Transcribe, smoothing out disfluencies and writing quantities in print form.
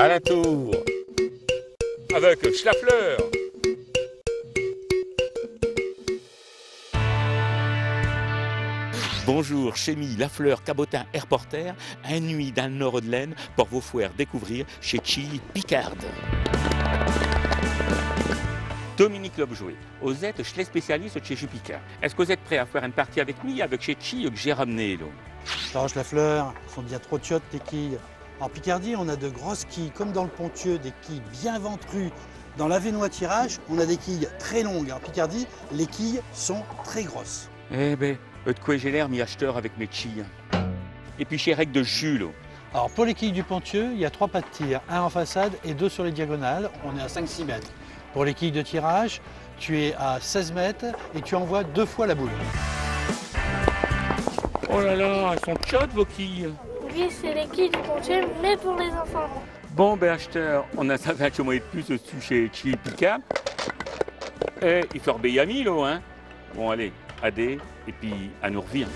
À la tour, avec Schlafleur. Bonjour, Chémy, Lafleur, Cabotin, Airporter, un nuit dans le nord de l'Aisne pour vous faire découvrir chez Chi Picard. Dominique Lobjoué, vous êtes les spécialistes chez Chi Picard. Est-ce que vous êtes prêt à faire une partie avec nous, avec chez Chi que j'ai ramené là? Alors la fleur, sont bien trop chiottes les quilles. En Picardie, on a de grosses quilles, comme dans le Ponthieu, des quilles bien ventrues. Dans l'Avesnois tirage, on a des quilles très longues. En Picardie, les quilles sont très grosses. Eh ben, de quoi j'ai l'air mi-acheteur avec mes quilles. Et puis chez Règle de Jules. Alors pour les quilles du Ponthieu, il y a 3 pas de tir, un en façade et 2 sur les diagonales. On est à 5-6 mètres. Pour les quilles de tirage, tu es à 16 mètres et tu envoies 2 fois la boule. Oh là là, elles sont chaudes vos quilles. Oui, c'est les quilles du Ponthieu, mais pour les enfants. Bon ben acheteur, on a ça fait un mois de plus au-dessus chez Chi Picard. Et il faut obéir à 1000 hein. Bon allez, adé, et puis à nous revient.